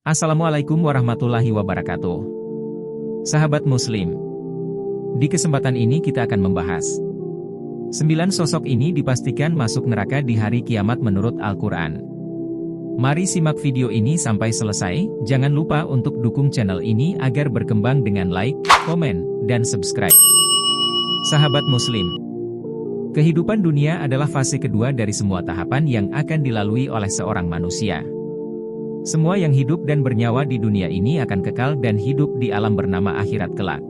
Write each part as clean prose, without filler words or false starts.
Assalamualaikum warahmatullahi wabarakatuh. Sahabat Muslim, di kesempatan ini kita akan membahas 9 sosok ini dipastikan masuk neraka di hari kiamat menurut Al-Quran. Mari simak video ini sampai selesai, jangan lupa untuk dukung channel ini agar berkembang dengan like, komen, dan subscribe. Sahabat Muslim, kehidupan dunia adalah fase kedua dari semua tahapan yang akan dilalui oleh seorang manusia. Semua yang hidup dan bernyawa di dunia ini akan kekal dan hidup di alam bernama akhirat kelak.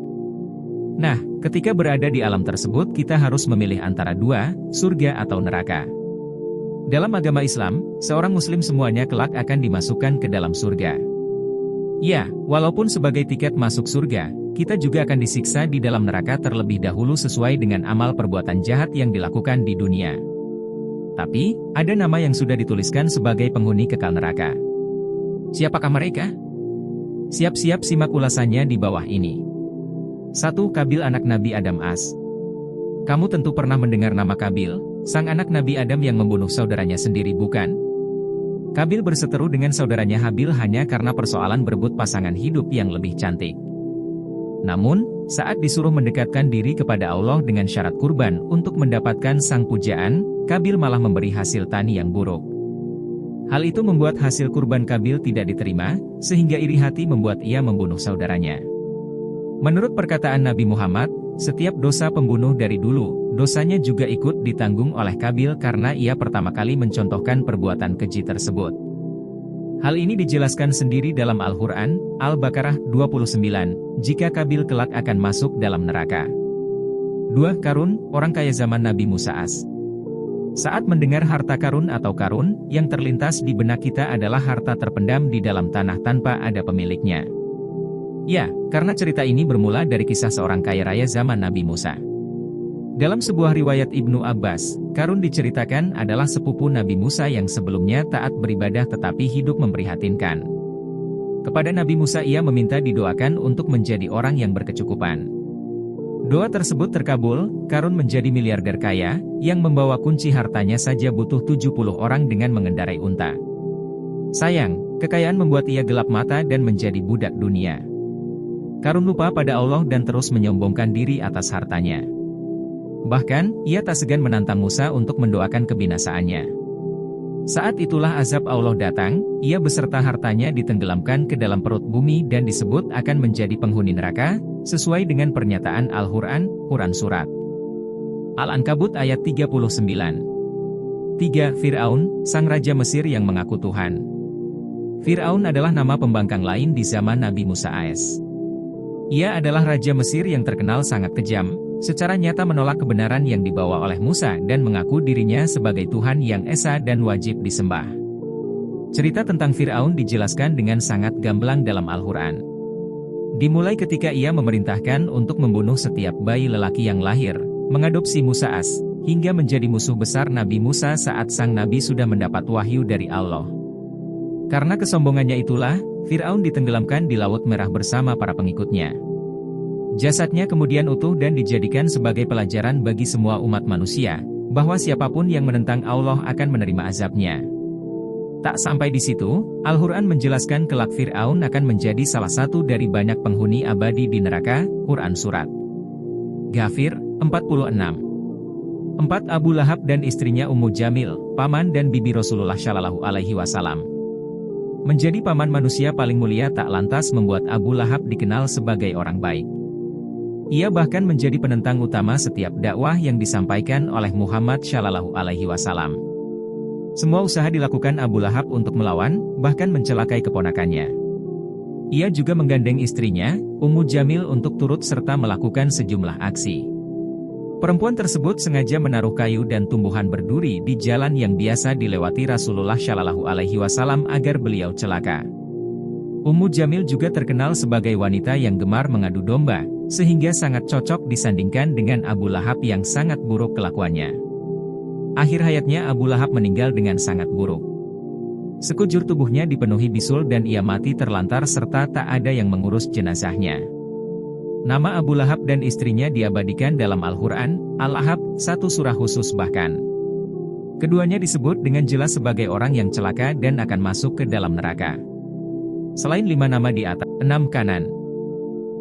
Nah, ketika berada di alam tersebut kita harus memilih antara dua, surga atau neraka. Dalam agama Islam, seorang muslim semuanya kelak akan dimasukkan ke dalam surga. Ya, walaupun sebagai tiket masuk surga, kita juga akan disiksa di dalam neraka terlebih dahulu sesuai dengan amal perbuatan jahat yang dilakukan di dunia. Tapi, ada nama yang sudah dituliskan sebagai penghuni kekal neraka. Siapakah mereka? Siap-siap simak ulasannya di bawah ini. 1. Kabil anak Nabi Adam As. Kamu tentu pernah mendengar nama Kabil, sang anak Nabi Adam yang membunuh saudaranya sendiri, bukan? Kabil berseteru dengan saudaranya Habil hanya karena persoalan berebut pasangan hidup yang lebih cantik. Namun, saat disuruh mendekatkan diri kepada Allah dengan syarat kurban untuk mendapatkan sang pujaan, Kabil malah memberi hasil tani yang buruk. Hal itu membuat hasil kurban Kabil tidak diterima, sehingga iri hati membuat ia membunuh saudaranya. Menurut perkataan Nabi Muhammad, setiap dosa pembunuh dari dulu, dosanya juga ikut ditanggung oleh Kabil karena ia pertama kali mencontohkan perbuatan keji tersebut. Hal ini dijelaskan sendiri dalam Al-Quran, Al-Baqarah 29, jika Kabil kelak akan masuk dalam neraka. 2. Karun, orang kaya zaman Nabi Musa As. Saat mendengar harta karun atau karun, yang terlintas di benak kita adalah harta terpendam di dalam tanah tanpa ada pemiliknya. Ya, karena cerita ini bermula dari kisah seorang kaya raya zaman Nabi Musa. Dalam sebuah riwayat Ibnu Abbas, Karun diceritakan adalah sepupu Nabi Musa yang sebelumnya taat beribadah tetapi hidup memprihatinkan. Kepada Nabi Musa ia meminta didoakan untuk menjadi orang yang berkecukupan. Doa tersebut terkabul, Karun menjadi miliarder kaya, yang membawa kunci hartanya saja butuh 70 orang dengan mengendarai unta. Sayang, kekayaan membuat ia gelap mata dan menjadi budak dunia. Karun lupa pada Allah dan terus menyombongkan diri atas hartanya. Bahkan, ia tak segan menantang Musa untuk mendoakan kebinasaannya. Saat itulah azab Allah datang, ia beserta hartanya ditenggelamkan ke dalam perut bumi dan disebut akan menjadi penghuni neraka, sesuai dengan pernyataan Al-Quran, Quran Surat Al-Ankabut ayat 39. 3. Fir'aun, sang raja Mesir yang mengaku Tuhan. Fir'aun adalah nama pembangkang lain di zaman Nabi Musa AS. Ia adalah raja Mesir yang terkenal sangat kejam, secara nyata menolak kebenaran yang dibawa oleh Musa dan mengaku dirinya sebagai Tuhan yang esa dan wajib disembah. Cerita tentang Fir'aun dijelaskan dengan sangat gamblang dalam Al-Quran. Dimulai ketika ia memerintahkan untuk membunuh setiap bayi lelaki yang lahir, mengadopsi Musa As, hingga menjadi musuh besar Nabi Musa saat sang Nabi sudah mendapat wahyu dari Allah. Karena kesombongannya itulah, Fir'aun ditenggelamkan di Laut Merah bersama para pengikutnya. Jasadnya kemudian utuh dan dijadikan sebagai pelajaran bagi semua umat manusia, bahwa siapapun yang menentang Allah akan menerima azabnya. Tak sampai di situ, Al-Quran menjelaskan kelak Fir'aun akan menjadi salah satu dari banyak penghuni abadi di neraka, Quran Surat Ghafir 46. 4. Abu Lahab dan istrinya Ummu Jamil, paman dan bibi Rasulullah Shallallahu Alaihi Wasallam. Menjadi paman manusia paling mulia tak lantas membuat Abu Lahab dikenal sebagai orang baik. Ia bahkan menjadi penentang utama setiap dakwah yang disampaikan oleh Muhammad Shallallahu Alaihi Wasallam. Semua usaha dilakukan Abu Lahab untuk melawan, bahkan mencelakai keponakannya. Ia juga menggandeng istrinya, Ummu Jamil untuk turut serta melakukan sejumlah aksi. Perempuan tersebut sengaja menaruh kayu dan tumbuhan berduri di jalan yang biasa dilewati Rasulullah Shallallahu Alaihi Wasallam agar beliau celaka. Ummu Jamil juga terkenal sebagai wanita yang gemar mengadu domba, sehingga sangat cocok disandingkan dengan Abu Lahab yang sangat buruk kelakuannya. Akhir hayatnya Abu Lahab meninggal dengan sangat buruk. Sekujur tubuhnya dipenuhi bisul dan ia mati terlantar serta tak ada yang mengurus jenazahnya. Nama Abu Lahab dan istrinya diabadikan dalam Al-Quran, Al-Ahab, satu surah khusus bahkan. Keduanya disebut dengan jelas sebagai orang yang celaka dan akan masuk ke dalam neraka. Selain 5 nama di atas, 6 Kanan.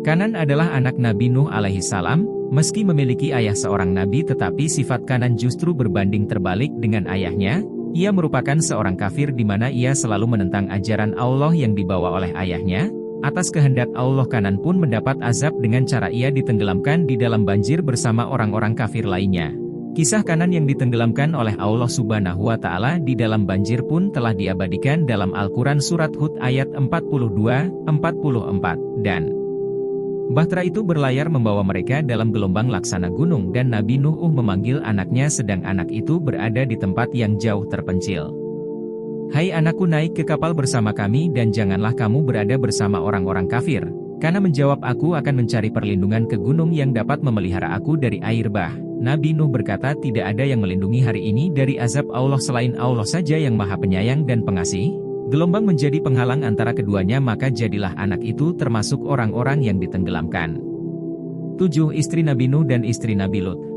Kanan adalah anak Nabi Nuh alaihi salam, meski memiliki ayah seorang nabi tetapi sifat Kanan justru berbanding terbalik dengan ayahnya. Ia merupakan seorang kafir di mana ia selalu menentang ajaran Allah yang dibawa oleh ayahnya. Atas kehendak Allah Kanan pun mendapat azab dengan cara ia ditenggelamkan di dalam banjir bersama orang-orang kafir lainnya. Kisah Kanan yang ditenggelamkan oleh Allah Subhanahu wa Ta'ala di dalam banjir pun telah diabadikan dalam Al-Quran Surat Hud ayat 42-44, dan bahtera itu berlayar membawa mereka dalam gelombang laksana gunung dan Nabi Nuh memanggil anaknya sedang anak itu berada di tempat yang jauh terpencil. Hai anakku, naik ke kapal bersama kami dan janganlah kamu berada bersama orang-orang kafir, karena menjawab aku akan mencari perlindungan ke gunung yang dapat memelihara aku dari air bah. Nabi Nuh berkata tidak ada yang melindungi hari ini dari azab Allah selain Allah saja yang maha penyayang dan pengasih. Gelombang menjadi penghalang antara keduanya maka jadilah anak itu termasuk orang-orang yang ditenggelamkan. 7. Istri Nabi Nuh dan istri Nabi Lut.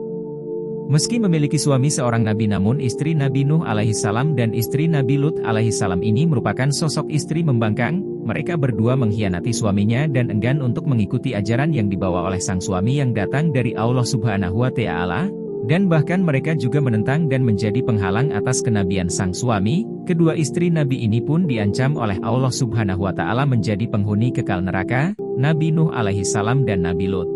Meski memiliki suami seorang nabi namun istri Nabi Nuh alaihi salam dan istri Nabi Lut alaihi salam ini merupakan sosok istri membangkang. Mereka berdua mengkhianati suaminya dan enggan untuk mengikuti ajaran yang dibawa oleh sang suami yang datang dari Allah Subhanahu wa Ta'ala. Dan bahkan mereka juga menentang dan menjadi penghalang atas kenabian sang suami. Kedua istri Nabi ini pun diancam oleh Allah Subhanahu wa Ta'ala menjadi penghuni kekal neraka, Nabi Nuh alaihi salam dan Nabi Lut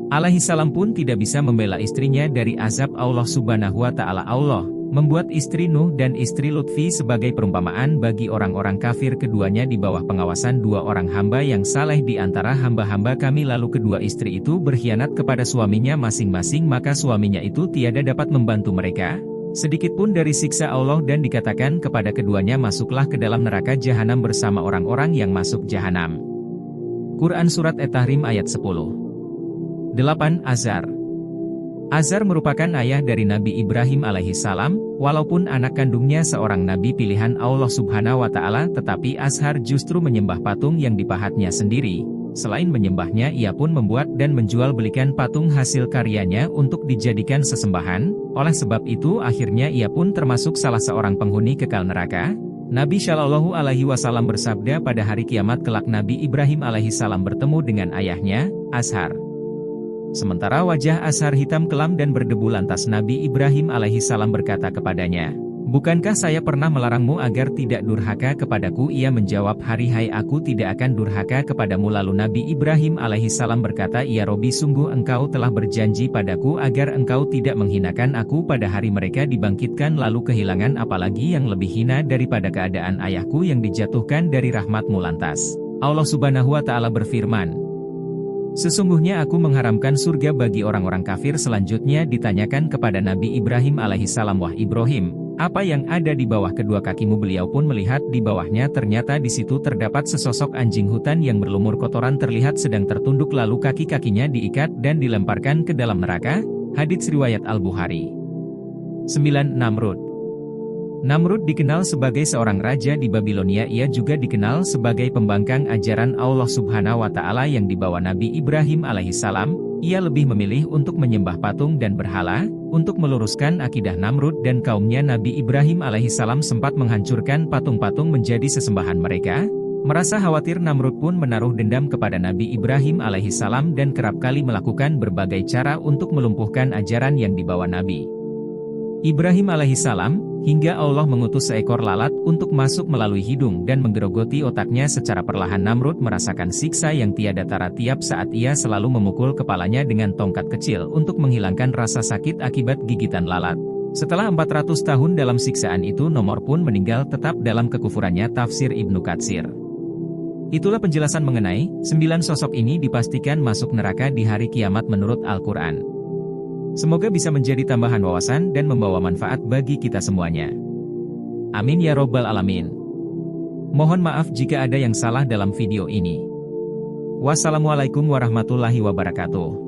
alaihi salam pun tidak bisa membela istrinya dari azab Allah Subhanahu wa Ta'ala. Allah membuat istri Nuh dan istri Lutfi sebagai perumpamaan bagi orang-orang kafir, keduanya di bawah pengawasan 2 orang hamba yang saleh di antara hamba-hamba kami. Lalu kedua istri itu berkhianat kepada suaminya masing-masing maka suaminya itu tiada dapat membantu mereka sedikitpun dari siksa Allah dan dikatakan kepada keduanya masuklah ke dalam neraka jahanam bersama orang-orang yang masuk jahanam. Quran Surat At-Tahrim ayat 10. 8. Azar. Azar merupakan ayah dari Nabi Ibrahim alaihi salam, walaupun anak kandungnya seorang nabi pilihan Allah Subhanahu wa Ta'ala tetapi Azar justru menyembah patung yang dipahatnya sendiri. Selain menyembahnya ia pun membuat dan menjual belikan patung hasil karyanya untuk dijadikan sesembahan. Oleh sebab itu akhirnya ia pun termasuk salah seorang penghuni kekal neraka. Nabi Shallallahu alaihi wasallam bersabda pada hari kiamat kelak Nabi Ibrahim alaihi salam bertemu dengan ayahnya, Azhar. Sementara wajah Azhar hitam kelam dan berdebu lantas Nabi Ibrahim alaihi salam berkata kepadanya, bukankah saya pernah melarangmu agar tidak durhaka kepadaku? Ia menjawab, hari aku tidak akan durhaka kepadamu. Lalu Nabi Ibrahim alaihi salam berkata, ya Robi, sungguh engkau telah berjanji padaku agar engkau tidak menghinakan aku pada hari mereka dibangkitkan lalu kehilangan, apalagi yang lebih hina daripada keadaan ayahku yang dijatuhkan dari rahmatmu. Lantas Allah Subhanahu wa Ta'ala berfirman, sesungguhnya aku mengharamkan surga bagi orang-orang kafir. Selanjutnya ditanyakan kepada Nabi Ibrahim alaihi salam, wah Ibrahim, apa yang ada di bawah kedua kakimu? Beliau pun melihat di bawahnya, ternyata di situ terdapat sesosok anjing hutan yang berlumur kotoran terlihat sedang tertunduk lalu kaki-kakinya diikat dan dilemparkan ke dalam neraka. Hadits riwayat Al-Bukhari. 9. Namrud. Namrud dikenal sebagai seorang raja di Babilonia. Ia juga dikenal sebagai pembangkang ajaran Allah Subhanahu wa Ta'ala yang dibawa Nabi Ibrahim alaihi salam. Ia lebih memilih untuk menyembah patung dan berhala. Untuk meluruskan akidah Namrud dan kaumnya, Nabi Ibrahim alaihi salam sempat menghancurkan patung-patung menjadi sesembahan mereka. Merasa khawatir, Namrud pun menaruh dendam kepada Nabi Ibrahim alaihi salam dan kerap kali melakukan berbagai cara untuk melumpuhkan ajaran yang dibawa Nabi Ibrahim alaihi salam, hingga Allah mengutus seekor lalat untuk masuk melalui hidung dan menggerogoti otaknya secara perlahan. Namrud merasakan siksa yang tiada tara tiap saat. Ia selalu memukul kepalanya dengan tongkat kecil untuk menghilangkan rasa sakit akibat gigitan lalat. Setelah 400 tahun dalam siksaan itu, Nomor pun meninggal tetap dalam kekufurannya. Tafsir Ibnu Katsir. Itulah penjelasan mengenai 9 sosok ini dipastikan masuk neraka di hari kiamat menurut Al-Quran. Semoga bisa menjadi tambahan wawasan dan membawa manfaat bagi kita semuanya. Amin ya robbal alamin. Mohon maaf jika ada yang salah dalam video ini. Wassalamualaikum warahmatullahi wabarakatuh.